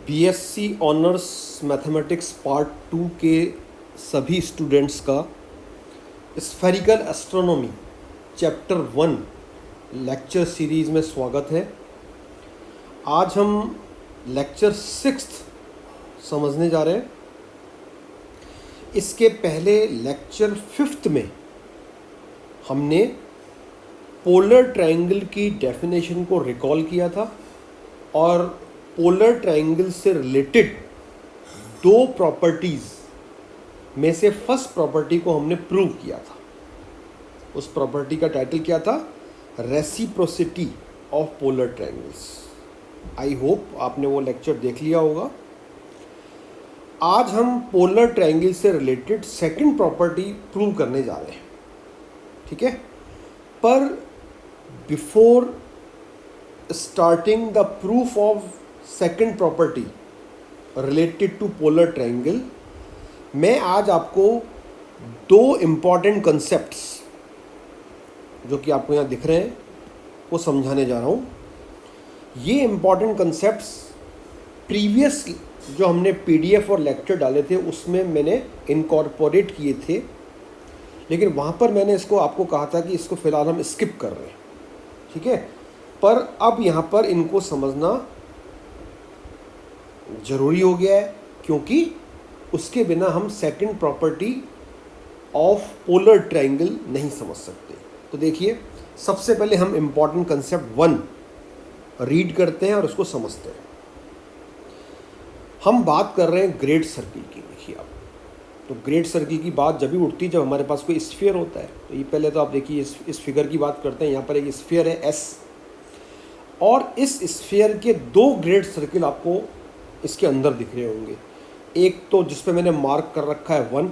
BSc honours mathematics part 2 के सभी students का spherical astronomy chapter 1 lecture series में स्वागत है। आज हम लेक्चर 6 समझने जा रहे हैं। इसके पहले लेक्चर 5 में हमने पोलर ट्रायंगल की डेफिनेशन को रिकॉल किया था और पोलर ट्रायंगल से रिलेटेड दो प्रॉपर्टीज़ में से फर्स्ट प्रॉपर्टी को हमने प्रूव किया था। उस प्रॉपर्टी का टाइटल क्या था? Reciprocity of polar triangles. I hope आपने वो लेक्चर देख लिया होगा। आज हम पोलर ट्रायंगल से रिलेटेड सेकंड प्रॉपर्टी प्रूव करने जा रहे हैं, ठीक है। पर before starting the proof of second property related to polar triangle, मैं आज आपको दो इम्पॉर्टेंट कंसेप्ट्स जो कि आपको यहाँ दिख रहे हैं वो समझाने जा रहा हूँ। ये इम्पॉर्टेंट कंसेप्ट्स प्रीवियस जो हमने पीडीएफ और लेक्चर डाले थे उसमें मैंने इनकॉर्पोरेट किए थे, लेकिन वहाँ पर मैंने इसको आपको कहा था कि इसको फ़िलहाल हम स्किप कर रहे हैं, ठीक है। पर अब यहाँ पर इनको समझना ज़रूरी हो गया है, क्योंकि उसके बिना हम second property of polar triangle नहीं समझ सकते। तो देखिए, सबसे पहले हम इम्पॉर्टेंट कंसेप्ट 1 रीड करते हैं और उसको समझते हैं। हम बात कर रहे हैं ग्रेट सर्किल की। देखिए आप, तो ग्रेट सर्किल की बात जब भी उठती है जब हमारे पास कोई स्फीयर होता है। तो ये पहले तो आप देखिए इस फिगर की बात करते हैं। यहाँ पर एक स्फीयर है S, और इस स्फीयर के दो ग्रेट सर्किल आपको इसके अंदर दिख रहे होंगे। एक तो जिस पे मैंने मार्क कर रखा है 1,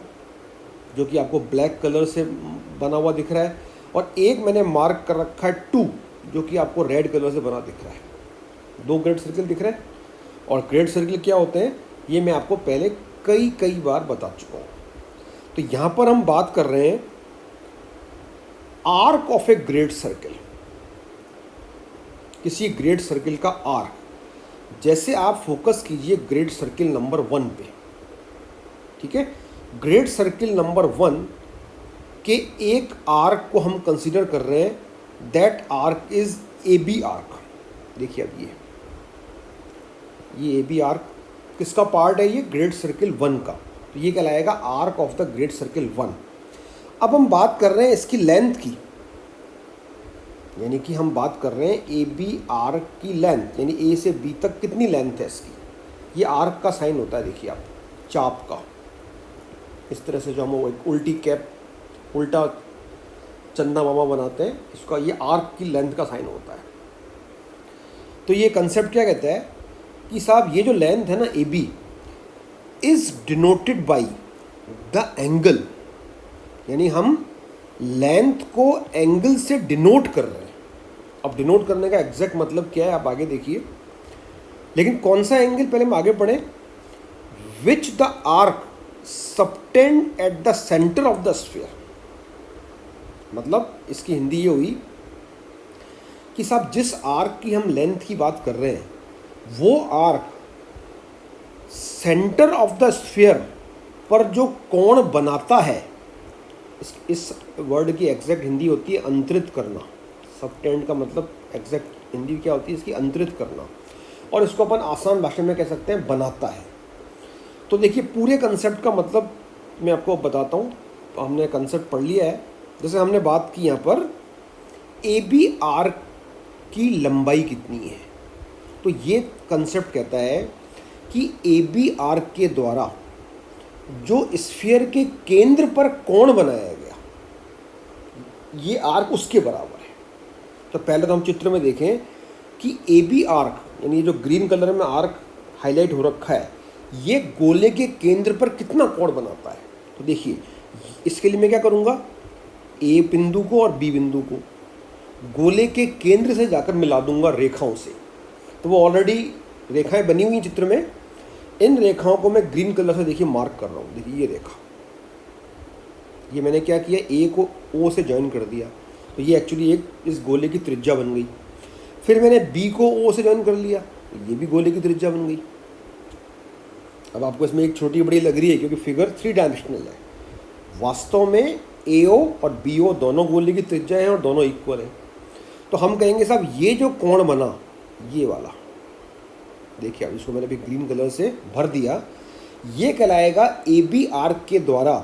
जो कि आपको ब्लैक कलर से बना हुआ दिख रहा है, और एक मैंने मार्क कर रखा है 2, जो कि आपको रेड कलर से बना दिख रहा है। दो ग्रेट सर्किल दिख रहे हैं। और ग्रेट सर्किल क्या होते हैं ये मैं आपको पहले कई बार बता चुका हूँ। तो यहाँ पर हम बात कर रहे हैं arc of a great circle, किसी ग्रेट सर्किल का आर्क। जैसे आप फोकस कीजिए ग्रेट सर्किल नंबर 1 पे, ठीक है। ग्रेट सर्किल नंबर 1 के एक आर्क को हम कंसीडर कर रहे हैं, that arc is A B arc. देखिए अब ये ए बी आर्क किसका पार्ट है? ये ग्रेट सर्किल 1 का। तो ये कहलाएगा arc of the great circle 1। अब हम बात कर रहे हैं इसकी लेंथ की, यानी कि हम बात कर रहे हैं ए बी आर्क की लेंथ, यानी ए से बी तक कितनी लेंथ है इसकी। ये आर्क का साइन होता है, देखिए आप, चाप का। इस तरह से जो हम एक उल्टी कैप, उल्टा चंदा मामा बनाते हैं, इसका ये आर्क की लेंथ का साइन होता है। तो ये कंसेप्ट क्या कहता है कि साहब ये जो लेंथ है ना A B is denoted by the angle, यानी हम लेंथ को एंगल से डिनोट कर रहे हैं। अब डिनोट करने का एग्जैक्ट मतलब क्या है आप आगे देखिए, लेकिन कौन सा एंगल पहले हम आगे पढ़ें। Which the arc subtend at the centre of the sphere. मतलब इसकी हिंदी ये हुई कि साहब जिस आर्क की हम लेंथ की बात कर रहे हैं वो arc centre of the sphere पर जो कोण बनाता है, इस वर्ड की एग्जैक्ट हिंदी होती है अंतरित करना। सबटेंड का मतलब एग्जैक्ट हिंदी क्या होती है इसकी? अंतरित करना। और इसको अपन आसान भाषा में कह सकते हैं बनाता है। तो देखिए पूरे कंसेप्ट का मतलब मैं आपको बताता हूँ। तो हमने कंसेप्ट पढ़ लिया है। जैसे हमने बात की यहाँ पर ए बी आर्क की लंबाई कितनी है, तो ये कंसेप्ट कहता है कि ए बी आर्क के द्वारा जो स्फीयर के केंद्र पर कोण बनाया गया, ये आर्क उसके बराबर है। तो पहले तो हम चित्र में देखें कि ए बी आर्क, यानी जो ग्रीन कलर में आर्क हाईलाइट हो रखा है, ये गोले के केंद्र पर कितना कोण बनाता है। तो देखिए इसके लिए मैं क्या करूँगा, ए बिंदु को और बी बिंदु को गोले के केंद्र से जाकर मिला दूंगा रेखाओं से। तो वो ऑलरेडी रेखाएं बनी हुई चित्र में। इन रेखाओं को मैं ग्रीन कलर से देखिए मार्क कर रहा हूँ। देखिए ये रेखा, ये मैंने क्या किया, ए को ओ से ज्वाइन कर दिया, तो ये एक्चुअली एक इस गोले की त्रिज्या बन गई। फिर मैंने बी को ओ से ज्वाइन कर लिया, ये भी गोले की त्रिज्या बन गई। अब आपको इसमें एक छोटी बड़ी लग रही है क्योंकि फिगर 3 डायमेंशनल है। वास्तव में AO और BO दोनों गोले की त्रिज्या है और दोनों इक्वल है। तो हम कहेंगे साहब ये जो कोण बना, ये वाला, देखिए अब इसको मैंने अभी ग्रीन कलर से भर दिया, ये कहलाएगा AB आर्क के द्वारा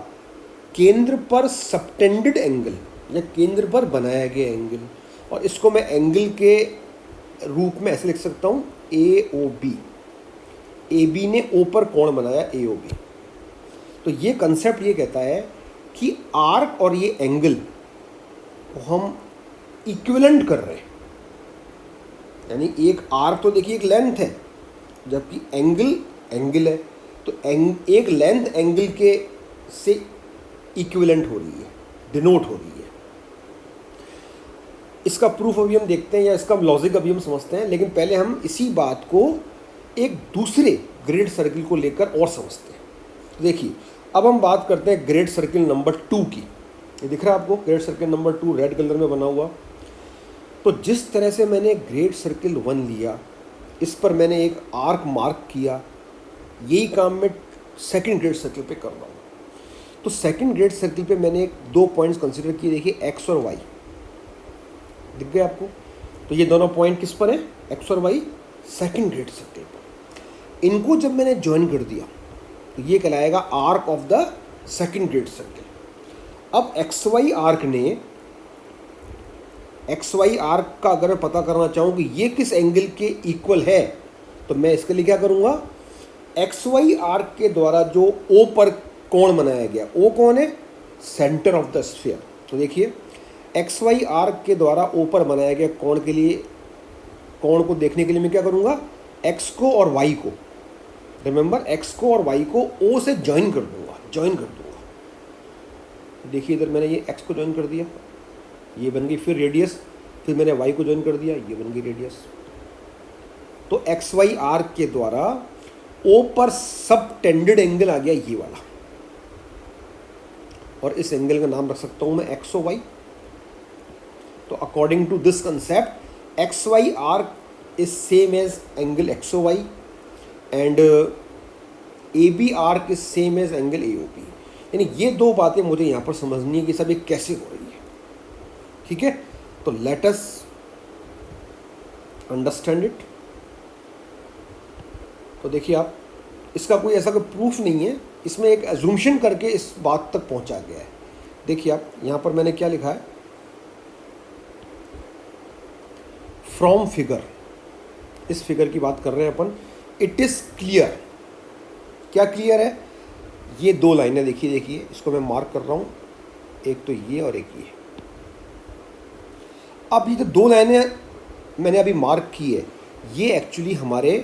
केंद्र पर सबटेंडेड एंगल या केंद्र पर बनाया गया एंगल। और इसको मैं एंगल के रूप में ऐसे लिख सकता हूँ AOB। AB ने O पर कोण बनाया AOB। तो ये कंसेप्ट ये कहता है कि आर्क और ये एंगल को हम इक्विवेलेंट कर रहे हैं। यानी एक आर्क तो देखिए एक लेंथ है, जबकि एंगल है, तो एक लेंथ एंगल के से इक्विवेलेंट हो रही है, डिनोट हो रही है। इसका प्रूफ अभी हम देखते हैं या इसका लॉजिक अभी हम समझते हैं, लेकिन पहले हम इसी बात को एक दूसरे ग्रेड सर्किल को लेकर और समझते हैं। तो देखिए अब हम बात करते हैं ग्रेड सर्किल नंबर 2 की। ये दिख रहा है आपको grade circle number 2 red colour में बना हुआ। तो जिस तरह से मैंने ग्रेड सर्किल 1 लिया, इस पर मैंने एक आर्क मार्क किया, यही काम मैं सेकंड ग्रेड सर्किल पे कर रहा हूँ। तो सेकंड ग्रेड सर्किल पे मैंने दो पॉइंट्स कंसिडर किए, देखिए एक्स और वाई दिख गए आपको। तो ये दोनों पॉइंट किस पर है, एक्स और वाई सेकंड ग्रेड सर्किल पर। इनको जब मैंने ज्वाइन कर दिया तो ये कहलाएगा arc of the second grade circle. अब एक्स वाई आर्क का अगर मैं पता करना चाहूँ कि ये किस एंगल के इक्वल है, तो मैं इसके लिए क्या करूँगा, एक्स वाई आर्क के द्वारा जो O पर कोण बनाया गया, O कौन है, सेंटर ऑफ द स्फीयर। तो देखिए एक्स वाई आर्क के द्वारा O पर बनाया गया कोण के लिए, कोण को देखने के लिए मैं क्या करूँगा, x को और y को, रिमेंबर x को और y को O से ज्वाइन कर दूंगा। देखिए इधर मैंने ये x को ज्वाइन कर दिया, ये बन गई फिर रेडियस, फिर मैंने y को ज्वाइन कर दिया, ये बन गई रेडियस। तो एक्स वाई आर्क के द्वारा O पर सब टेंडेड एंगल आ गया ये वाला, और इस एंगल का नाम रख सकता हूं मैं एक्स ओ वाई। तो according to this concept X Y arc is same as angle X O Y and A B arc is same as angle A O B. यानी ये दो बातें मुझे यहाँ पर समझनी है कि सब ये कैसे हो रही है। ठीक है, तो लेट अस अंडरस्टैंड इट। तो देखिए आप, इसका कोई ऐसा कोई प्रूफ नहीं है, इसमें एक एज्यूम्शन करके इस बात तक पहुंचा गया है। देखिए आप यहाँ पर मैंने क्या लिखा है, फ्रॉम फिगर, इस फिगर की बात कर रहे हैं अपन। इट इज क्लियर, क्या क्लियर है, ये दो लाइनें देखिए, इसको मैं मार्क कर रहा हूं, एक तो ये और एक ये। अब ये जो दो लाइनें मैंने अभी मार्क की है, ये एक्चुअली हमारे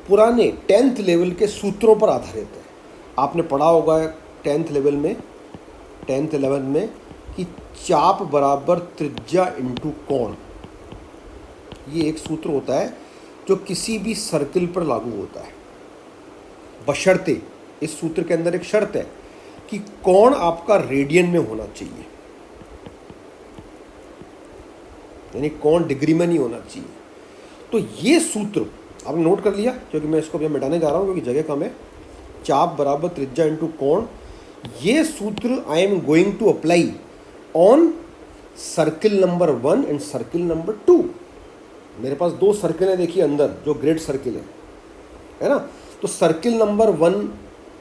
पुराने 10th लेवल के सूत्रों पर आधारित है। आपने पढ़ा होगा 10th लेवल में, 10th 11 में कि चाप बराबर त्रिज्या इंटू कोण, ये एक सूत्र होता है जो किसी भी सर्किल पर लागू होता है, बशर्ते इस सूत्र के अंदर एक शर्त है कि कोण आपका रेडियन में होना चाहिए, यानी कोण डिग्री में नहीं होना चाहिए। तो ये सूत्र आपने नोट कर लिया, क्योंकि मैं इसको अभी मिटाने जा रहा हूँ क्योंकि जगह कम है। चाप बराबर त्रिज्या इंटू कोण, ये सूत्र I am going to apply on circle number 1 and circle number 2। मेरे पास दो सर्किल है देखिए अंदर, जो ग्रेड सर्किल है ना। तो सर्किल नंबर 1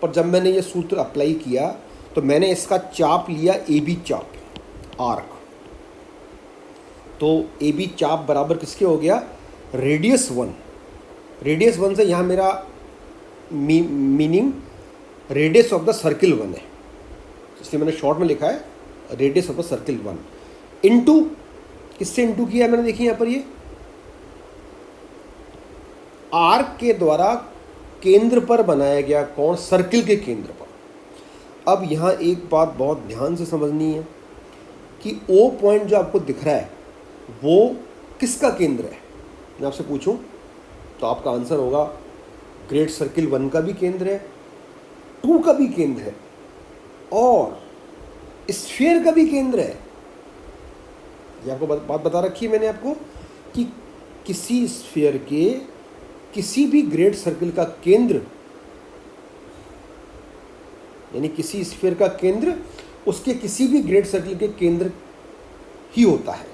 पर जब मैंने ये सूत्र अप्लाई किया तो मैंने इसका चाप लिया ए बी चाप, आर्क। तो ए बी चाप बराबर किसके हो गया, रेडियस 1। रेडियस 1 से यहाँ मेरा meaning radius of the circle 1 है, इसलिए मैंने शॉर्ट में लिखा है radius of the circle 1 into, किससे इनटू किया मैंने, देखिए यहाँ पर ये आर्क के द्वारा केंद्र पर बनाया गया कोण, सर्किल के केंद्र पर। अब यहाँ एक बात बहुत ध्यान से समझनी है कि O पॉइंट जो आपको दिख रहा है वो किसका केंद्र है। मैं आपसे पूछूं तो आपका आंसर होगा ग्रेड सर्किल 1 का भी केंद्र है, 2 का भी केंद्र है और स्फीयर का भी केंद्र है। ये आपको बात बता रखी है मैंने आपको कि किसी स्फीयर के किसी भी ग्रेड सर्किल का केंद्र यानी किसी स्फीयर का केंद्र उसके किसी भी ग्रेट सर्कल के केंद्र ही होता है।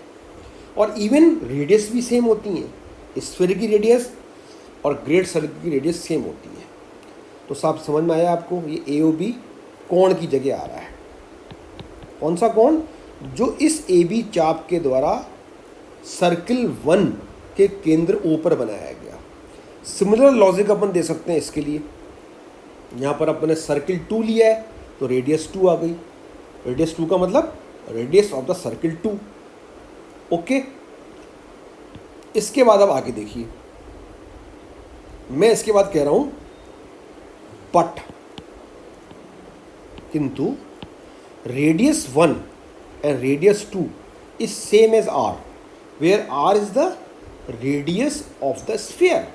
और इवन रेडियस भी सेम होती हैं, स्फीयर की रेडियस और ग्रेट सर्कल की रेडियस सेम होती है। तो साहब समझ में आया आपको, ये ए ओ बी कोण की जगह आ रहा है। कौन सा कोण? जो इस ए बी चाप के द्वारा सर्किल 1 के केंद्र ओ पर बनाया गया। सिमिलर लॉजिक अपन दे सकते हैं इसके लिए। यहाँ पर अपने सर्किल 2 लिया है तो रेडियस 2 आ गई। रेडियस 2 का मतलब radius of the circle 2। Okay, इसके बाद अब आगे देखिए, मैं इसके बाद कह रहा हूँ बट किंतु radius 1 and radius 2 is same as R, where R is the radius of the sphere.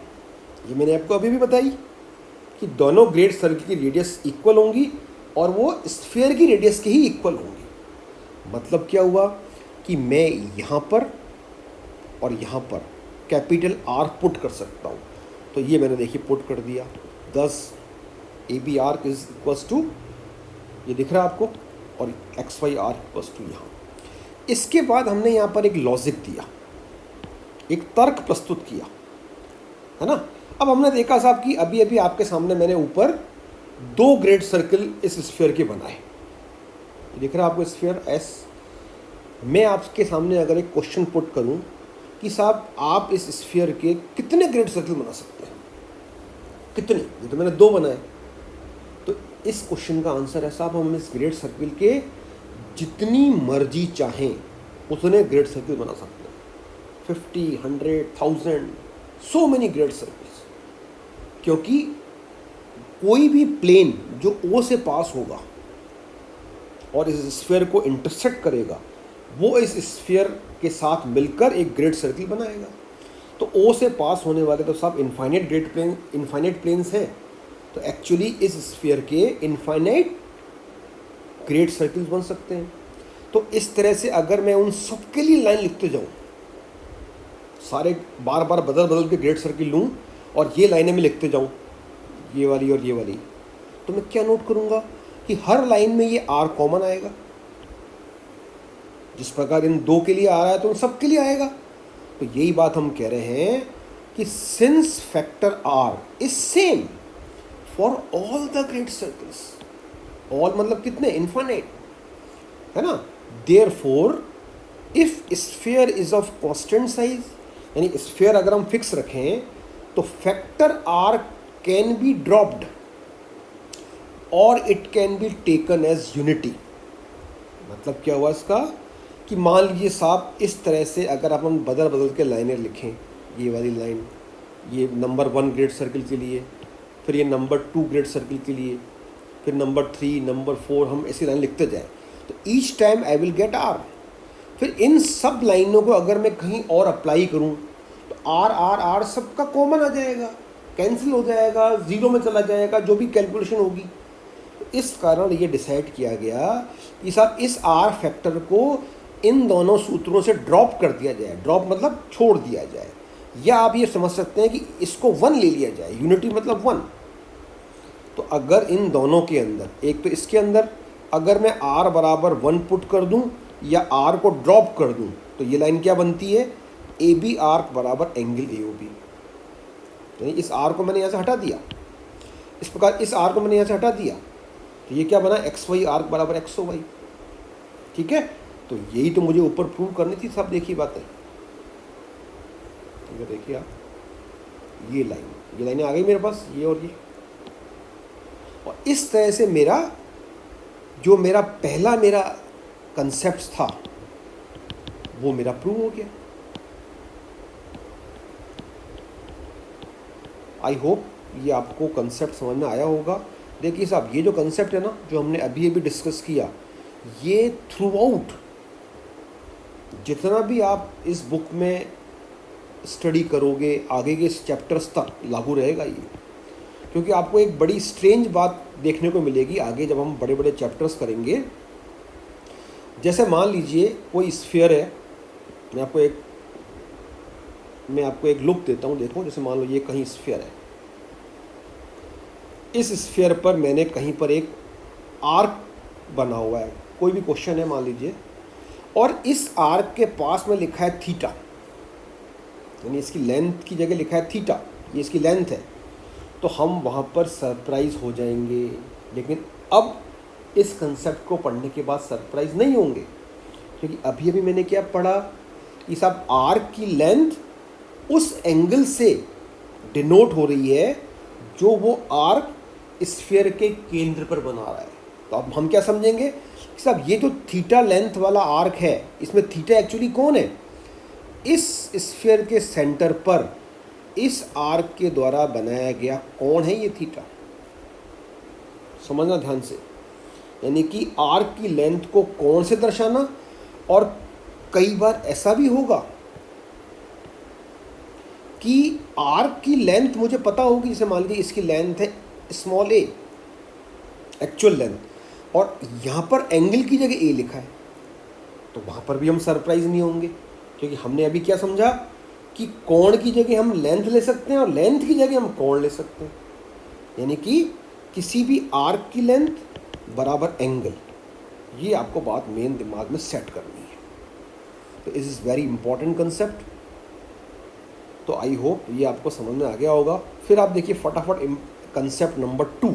ये मैंने आपको अभी भी बताई कि दोनों ग्रेट सर्कल की रेडियस इक्वल होंगी और वो स्फीयर की रेडियस के ही इक्वल होंगी। मतलब क्या हुआ कि मैं यहाँ पर और यहाँ पर कैपिटल आर पुट कर सकता हूँ। तो ये मैंने देखिए पुट कर दिया, 10 A B R is equals to, ये दिख रहा है आपको, और X Y R equals to यहाँ। इसके बाद हमने यहाँ पर एक लॉजिक दिया, एक तर्क प्रस्तुत किया, है ना। अब हमने देखा साहब कि अभी अभी आपके सामने मैंने ऊपर 2 ग्रेट सर्कल इस स्फीयर के बनाए, दिख रहा है आपको स्फीयर एस। मैं आपके सामने अगर एक क्वेश्चन पुट करूं कि साहब आप इस स्फीयर के कितने ग्रेट सर्कल बना सकते हैं, कितने? ये तो मैंने 2 बनाए। तो इस क्वेश्चन का आंसर है साहब हम इस ग्रेट सर्कल के जितनी मर्जी चाहें उतने ग्रेट सर्कल बना सकते हैं, 50, 100, 1000, सो मेनी ग्रेट सर्कल्स। क्योंकि कोई भी प्लेन जो ओ से पास होगा और इस स्फीयर को इंटरसेक्ट करेगा वो इस स्फीयर के साथ मिलकर एक ग्रेट सर्कल बनाएगा। तो ओ से पास होने वाले तो सब इनफाइनाइट प्लेन्स हैं, तो एक्चुअली इस स्फीयर के इनफाइनाइट ग्रेट सर्कल्स बन सकते हैं। तो इस तरह से अगर मैं उन सब के लिए लाइन लिखते जाऊँ, सारे बार बार बदल बदल के ग्रेट सर्कल लूँ और ये लाइनें में लिखते जाऊँ, ये वाली और ये वाली, तो मैं क्या नोट करूँगा कि हर लाइन में ये आर कॉमन आएगा। जिस प्रकार इन 2 के लिए आ रहा है तो उन सब के लिए आएगा। तो यही बात हम कह रहे हैं कि since factor R is same for all the great circles, all मतलब कितने? इनफाइनाइट, है ना। Therefore if sphere is of constant size, यानी स्फीयर अगर हम फिक्स रखें तो factor R can be dropped और it can be taken as unity. मतलब क्या हुआ इसका कि मान लीजिए साहब इस तरह से अगर अपन बदल बदल के लाइनें लिखें, ये वाली लाइन ये नंबर 1 ग्रेड सर्कल के लिए, फिर ये नंबर 2 ग्रेड सर्कल के लिए, फिर नंबर 3, नंबर 4, हम ऐसी लाइन लिखते जाएं तो each time I will get R. फिर इन सब लाइनों को अगर मैं कहीं और अप्लाई करूं तो आर आर आर सबका कॉमन आ जाएगा, कैंसिल हो जाएगा, 0 में चला जाएगा, जो भी कैलकुलेशन होगी। तो इस कारण ये डिसाइड किया गया कि साहब इस आर फैक्टर को इन दोनों सूत्रों से ड्रॉप कर दिया जाए। ड्रॉप मतलब छोड़ दिया जाए, या आप ये समझ सकते हैं कि इसको 1 ले लिया जाए, यूनिटी मतलब 1। तो अगर इन दोनों के अंदर, एक तो इसके अंदर अगर मैं r बराबर 1 पुट कर दूं या r को ड्रॉप कर दूं तो ये लाइन क्या बनती है? ए बी आर्क बराबर एंगल ए ओ बी। यानी इस r को मैंने यहाँ से हटा दिया, इस प्रकार इस r को मैंने यहाँ से हटा दिया, तो ये क्या बना? एक्स वाई आर्क बराबर एक्स ओ वाई। ठीक है, तो यही तो मुझे ऊपर प्रूव करनी थी। सब देखिए बातें, देखिए आप, ये लाइनें आ गई मेरे पास, ये और ये। और इस तरह से मेरा पहला कंसेप्ट था वो मेरा प्रूव हो गया। आई होप ये आपको कंसेप्ट समझ में आया होगा। देखिए साहब, ये जो कंसेप्ट है ना, जो हमने अभी डिस्कस किया, ये थ्रू आउट जितना भी आप इस बुक में स्टडी करोगे, आगे के चैप्टर्स तक लागू रहेगा ये। क्योंकि आपको एक बड़ी स्ट्रेंज बात देखने को मिलेगी आगे जब हम बड़े बड़े चैप्टर्स करेंगे। जैसे मान लीजिए कोई स्फीयर है, मैं आपको एक लुक देता हूँ। देखो, जैसे मान लो ये कहीं स्फीयर है, इस स्फीयर पर मैंने कहीं पर एक आर्क बना हुआ है, कोई भी क्वेश्चन है मान लीजिए, और इस आर्क के पास में लिखा है थीटा, यानी इसकी लेंथ की जगह लिखा है थीटा, ये इसकी लेंथ है, तो हम वहाँ पर सरप्राइज़ हो जाएंगे। लेकिन अब इस कंसेप्ट को पढ़ने के बाद सरप्राइज़ नहीं होंगे, क्योंकि अभी अभी मैंने क्या पढ़ा कि साहब आर्क की लेंथ उस एंगल से डिनोट हो रही है जो वो आर्क स्फीयर के केंद्र पर बना रहा है। तो अब हम क्या समझेंगे कि साहब ये जो थीटा लेंथ वाला आर्क है, इसमें थीटा एक्चुअली कौन है? इस स्फीयर के सेंटर पर इस आर्क के द्वारा बनाया गया कौन है ये थीटा, समझना ध्यान से। यानी कि आर्क की लेंथ को कौन से दर्शाना, और कई बार ऐसा भी होगा कि आर्क की लेंथ मुझे पता होगी, जैसे मान लीजिए इसकी लेंथ है स्मॉल ए एक्चुअल लेंथ, और यहाँ पर एंगल की जगह ए लिखा है, तो वहाँ पर भी हम सरप्राइज नहीं होंगे, क्योंकि हमने अभी क्या समझा कि कोण की जगह हम लेंथ ले सकते हैं और लेंथ की जगह हम कोण ले सकते हैं। यानी कि किसी भी आर्क की लेंथ बराबर एंगल, ये आपको बात मेन दिमाग में सेट करनी है। तो इस इज़ वेरी इंपॉर्टेंट कंसेप्ट। तो आई होप ये आपको समझ में आ गया होगा। फिर आप देखिए फटाफट कंसेप्ट नंबर 2।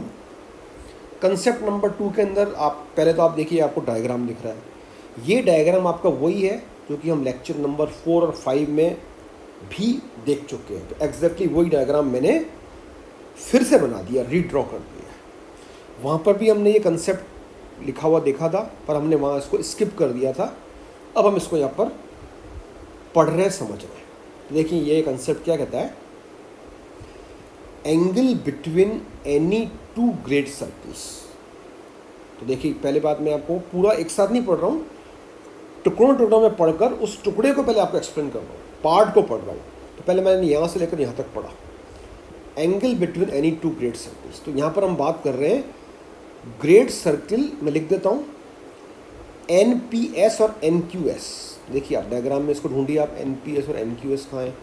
कंसेप्ट नंबर 2 के अंदर आप पहले तो आप देखिए, आपको डायग्राम दिख रहा है। ये डायग्राम आपका वही है जो कि हम लेक्चर नंबर 4 और 5 में भी देख चुके हैं। तो एग्जैक्टली वही डायग्राम मैंने फिर से बना दिया, रीड्रॉ कर दिया। वहाँ पर भी हमने ये कंसेप्ट लिखा हुआ देखा था, पर हमने वहाँ इसको स्किप कर दिया था। अब हम इसको यहाँ पर पढ़ रहे हैं, समझ रहे हैं। तो देखिए ये कंसेप्ट क्या कहता है, angle between any two great circles. तो देखिए पहले बात मैं आपको पूरा एक साथ नहीं पढ़ रहा हूँ, टुकड़ों में पढ़कर उस टुकड़े को पहले आपको एक्सप्लेन कर रहा हूँ, पार्ट को पढ़ रहा हूँ। तो पहले मैंने यहाँ से लेकर यहाँ तक पढ़ा, angle between any two great circles. तो यहाँ पर हम बात कर रहे हैं ग्रेट सर्किल, मैं लिख देता हूँ NPS और NQS। देखिए आप डायग्राम में इसको ढूंढिए आप, NPS और NQS कहाँ है।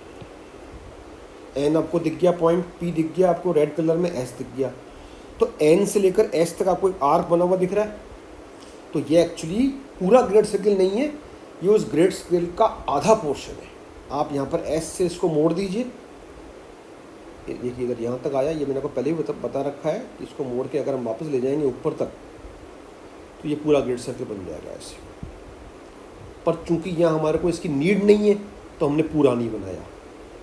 N आपको दिख गया पॉइंट, P दिख गया आपको रेड कलर में, S दिख गया। तो N से लेकर S तक आपको एक आर्क बना हुआ दिख रहा है। तो ये एक्चुअली पूरा ग्रेट सर्किल नहीं है, ये उस ग्रेट सर्किल का आधा पोर्शन है। आप यहाँ पर S से इसको मोड़ दीजिए, देखिए इधर यहाँ तक आया, ये मैंने आपको पहले ही बता रखा है। इसको मोड़ के अगर हम वापस ले जाएंगे ऊपर तक, तो ये पूरा ग्रेट सर्किल बन जाएगा ऐसे। पर चूंकि यहाँ हमारे को इसकी नीड नहीं है, तो हमने पूरा नहीं बनाया,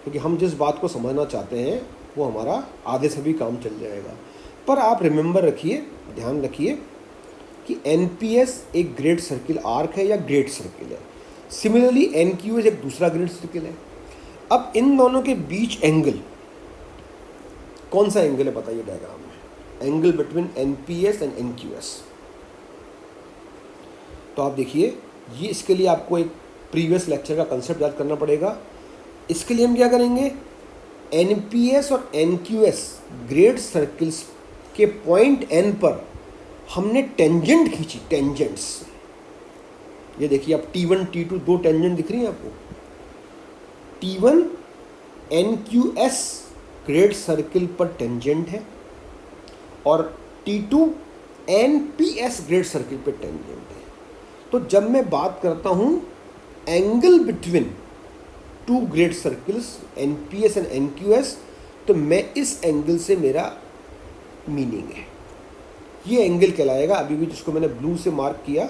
क्योंकि हम जिस बात को समझना चाहते हैं वो हमारा आधे से भी काम चल जाएगा। पर आप रिमेंबर रखिए, ध्यान रखिए कि NPS एक ग्रेट सर्किल आर्क है या ग्रेट सर्किल है। सिमिलरली NQS एक दूसरा ग्रेट सर्किल है। अब इन दोनों के बीच एंगल कौन सा एंगल है बताइए डायग्राम में, angle between NPS and NQS। तो आप देखिए ये, इसके लिए आपको एक प्रीवियस लेक्चर का कंसेप्ट याद करना पड़ेगा। इसके लिए हम क्या करेंगे, NPS और NQS ग्रेट सर्किल्स के पॉइंट N पर हमने टेंजेंट खींची, टेंजेंट्स। ये देखिए आप T1 T2 दो टेंजेंट दिख रही हैं आपको। T1 NQS ग्रेट सर्किल पर टेंजेंट है और T2 NPS ग्रेट सर्किल पर टेंजेंट है। तो जब मैं बात करता हूँ angle between two great circles NPS and NQS, तो मैं इस एंगल से मेरा मीनिंग है, ये एंगल कहलाएगा, अभी भी जिसको मैंने ब्लू से मार्क किया,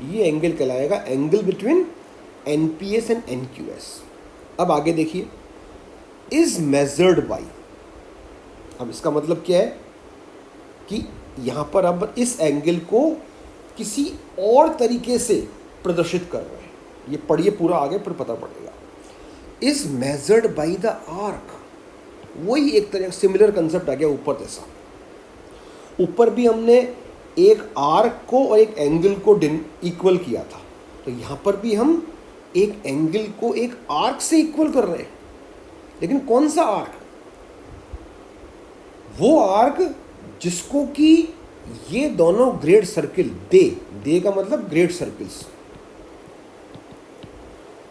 ये एंगल कहलाएगा angle between NPS and NQS। अब आगे देखिए, इज मेजर्ड बाई। अब इसका मतलब क्या है कि यहाँ पर अब इस एंगल को किसी और तरीके से प्रदर्शित कर रहे हैं। ये पढ़िए पूरा आगे, फिर पता पड़ेगा। Is measured by the arc, वही एक तरह सिमिलर कंसेप्ट आ गया ऊपर जैसा। ऊपर भी हमने एक आर्क को और एक एंगल को इक्वल किया था, तो यहाँ पर भी हम एक एंगल को एक आर्क से इक्वल कर रहे हैं। लेकिन कौन सा आर्क? वो आर्क जिसको कि ये दोनों ग्रेट सर्किल, दे का मतलब ग्रेट सर्किल्स,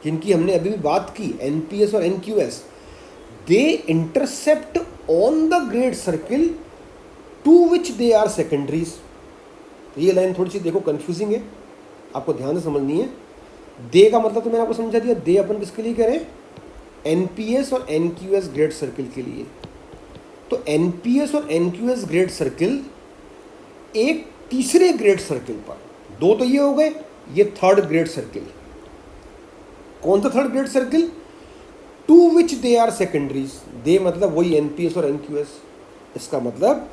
जिनकी हमने अभी भी बात की, NPS और NQS, they intercept on the great circle to which they are secondaries. तो ये लाइन थोड़ी सी देखो कंफ्यूजिंग है, आपको ध्यान से समझनी है। दे का मतलब तो मैंने आपको समझा दिया। दे अपन किसके लिए करें? एनपीएस और एनक्यूएस ग्रेड सर्किल के लिए। तो एनपीएस और एनक्यूएस ग्रेड सर्किल एक तीसरे ग्रेड सर्किल पर, दो तो ये हो गए, ये थर्ड ग्रेड सर्किल। कौन सा third great circle? To which they are secondaries. They मतलब वही एनपीएस और एनक्यूएस। इसका मतलब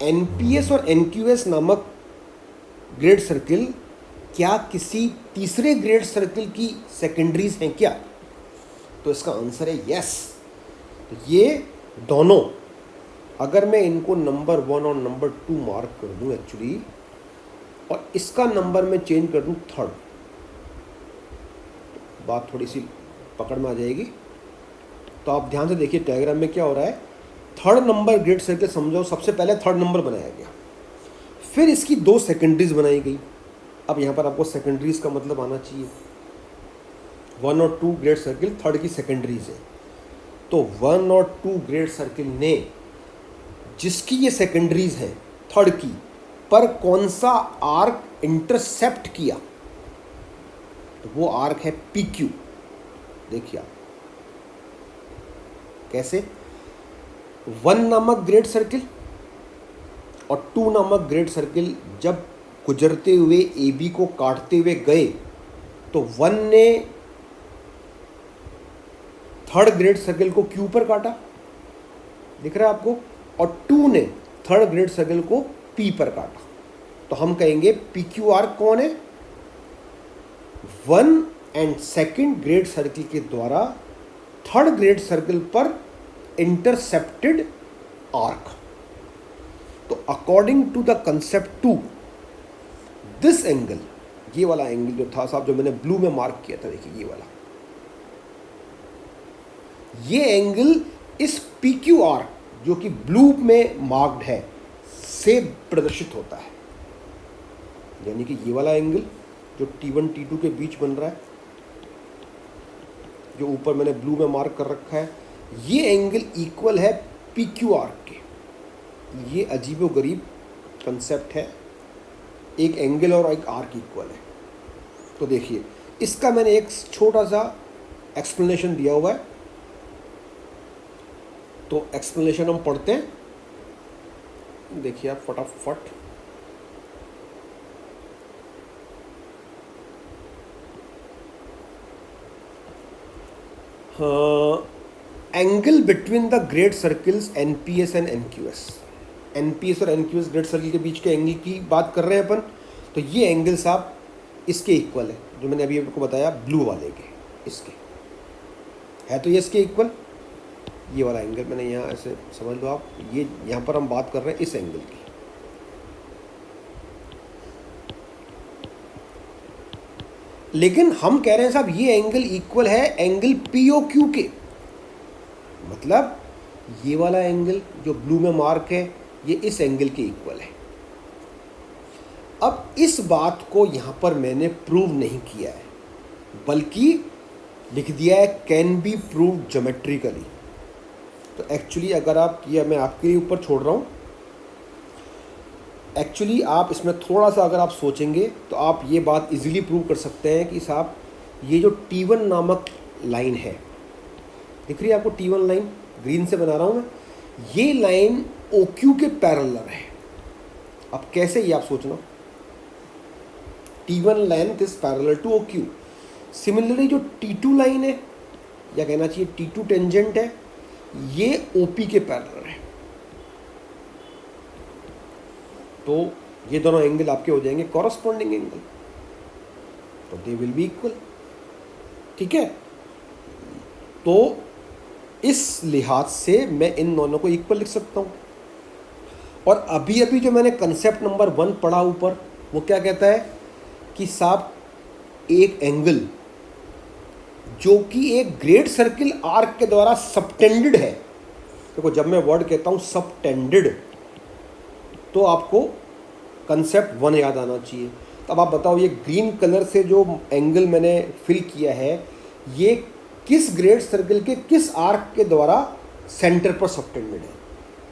एनपीएस और एनक्यूएस नामक ग्रेड सर्किल क्या किसी तीसरे ग्रेड सर्किल की सेकेंडरीज हैं क्या? तो इसका आंसर है यस। तो ये दोनों, अगर मैं इनको नंबर 1 और नंबर 2 मार्क कर दूं एक्चुअली, और इसका नंबर मैं चेंज कर दूं थर्ड, बात थोड़ी सी पकड़ में आ जाएगी। तो आप ध्यान से देखिए डायग्राम में क्या हो रहा है। थर्ड नंबर ग्रेड सर्किल समझो, सबसे पहले थर्ड नंबर बनाया गया, फिर इसकी दो सेकेंडरीज बनाई गई। अब यहाँ पर आपको सेकेंडरीज का मतलब आना चाहिए। 1 और 2 ग्रेड सर्किल थर्ड की सेकेंडरीज है। तो 1 और 2 ग्रेड सर्किल ने जिसकी ये सेकेंडरीज है थर्ड की, पर कौन सा आर्क इंटरसेप्ट किया, तो वो आर्क है PQ। देखिए आप कैसे 1 नामक ग्रेड सर्किल और 2 नामक ग्रेड सर्किल जब गुजरते हुए AB को काटते हुए गए, तो 1 ने थर्ड ग्रेड सर्किल को Q पर काटा, दिख रहा है आपको, और 2 ने थर्ड ग्रेड सर्किल को P पर काटा। तो हम कहेंगे PQ आर्क कौन है? 1 एंड सेकेंड ग्रेड सर्किल के द्वारा थर्ड ग्रेड सर्किल पर इंटरसेप्टेड आर्क। तो according to the concept 2, this angle, ये वाला एंगल जो था साहब, जो मैंने ब्लू में मार्क किया था, देखिए ये वाला, ये एंगल इस PQ आर्क जो कि ब्लू में मार्क्ड है से प्रदर्शित होता है। यानी कि ये वाला एंगल जो T1 T2 के बीच बन रहा है, जो ऊपर मैंने ब्लू में मार्क कर रखा है, ये एंगल इक्वल है PQ आर्क के। ये अजीबोगरीब कंसेप्ट है, एक एंगल और एक आर्क इक्वल है। तो देखिए इसका मैंने एक छोटा सा एक्सप्लेनेशन दिया हुआ है, तो एक्सप्लेनेशन हम पढ़ते हैं। देखिए आप फटाफट, angle between the great circles NPS and NQS. NPS और एनक्यूएस ग्रेड सर्किल के बीच के एंगल की बात कर रहे हैं अपन। तो ये एंगल साहब इसके इक्वल है, जो मैंने अभी आपको बताया ब्लू वाले के, इसके है। तो ये इसके इक्वल, ये वाला एंगल मैंने यहाँ ऐसे समझ लो आप, ये यहाँ पर हम बात कर रहे हैं इस एंगल की। लेकिन हम कह रहे हैं साहब ये एंगल इक्वल है एंगल POQ के। मतलब ये वाला एंगल जो ब्लू में मार्क है, ये इस एंगल के इक्वल है। अब इस बात को यहाँ पर मैंने प्रूव नहीं किया है, बल्कि लिख दिया है कैन बी प्रूव ज्योमेट्रिकली। तो एक्चुअली अगर आप, ये मैं आपके ऊपर छोड़ रहा हूँ, एक्चुअली आप इसमें थोड़ा सा अगर आप सोचेंगे तो आप ये बात इजीली प्रूव कर सकते हैं कि साहब ये जो T1 नामक लाइन है, दिख रही है आपको T1 लाइन, ग्रीन से बना रहा हूँ मैं, ये लाइन OQ के पैरेलल है। अब कैसे, ये आप सोचना, T1 length is parallel to OQ। Similarly जो T2 लाइन है, या कहना चाहिए T2 टेंजेंट है, ये OP के पैरेलल है। तो ये दोनों एंगल आपके हो जाएंगे कॉरस्पॉन्डिंग एंगल, तो दे विल बी इक्वल। ठीक है, तो इस लिहाज से मैं इन दोनों को इक्वल लिख सकता हूँ। और अभी अभी जो मैंने कंसेप्ट नंबर 1 पढ़ा ऊपर, वो क्या कहता है कि साहब एक एंगल जो कि एक ग्रेड सर्किल आर्क के द्वारा सबटेंडेड है। देखो जब मैं वर्ड कहता हूँ सबटेंडेड, तो आपको कंसेप्ट 1 याद आना चाहिए। तो अब आप बताओ ये ग्रीन कलर से जो एंगल मैंने फिल किया है, ये किस ग्रेड सर्किल के किस आर्क के द्वारा सेंटर पर सबटेंडेड है?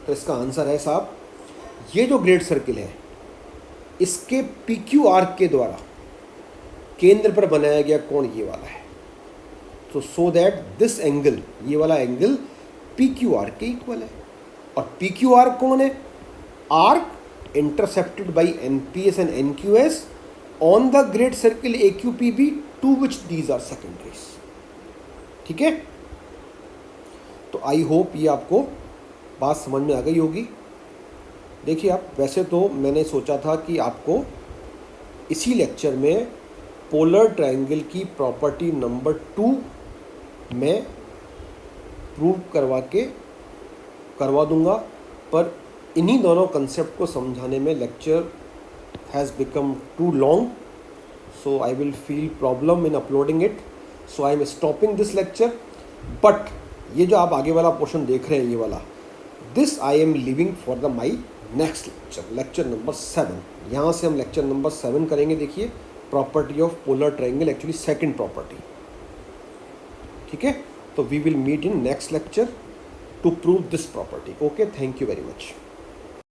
तो इसका आंसर है साहब, ये जो ग्रेड सर्किल है इसके पी क्यू आर्क के द्वारा केंद्र पर बनाया गया कोण ये वाला है। तो सो दैट दिस एंगल, ये वाला एंगल पी क्यू आर के इक्वल है। और पी क्यू आर कौन है? Arc intercepted by N P S and N Q S on the great circle A Q P B to which these are secondaries. ठीक है, तो I hope ये आपको बात समझ में आ गई होगी। देखिए आप, वैसे तो मैंने सोचा था कि आपको इसी लेक्चर में पोलर ट्रायंगल की प्रॉपर्टी नंबर 2 मैं प्रूव करवा दूंगा, पर इन्हीं दोनों कंसेप्ट को समझाने में lecture has become too long, so I will feel problem in uploading it, so I am stopping this lecture. But ये जो आप आगे वाला पोर्शन देख रहे हैं, ये वाला, this I am leaving for the my next lecture, lecture number 7। यहाँ से हम लेक्चर नंबर 7 करेंगे। देखिए, property of polar triangle, actually second property. ठीक है, तो we will meet in next lecture to prove this property. Okay, thank you very much.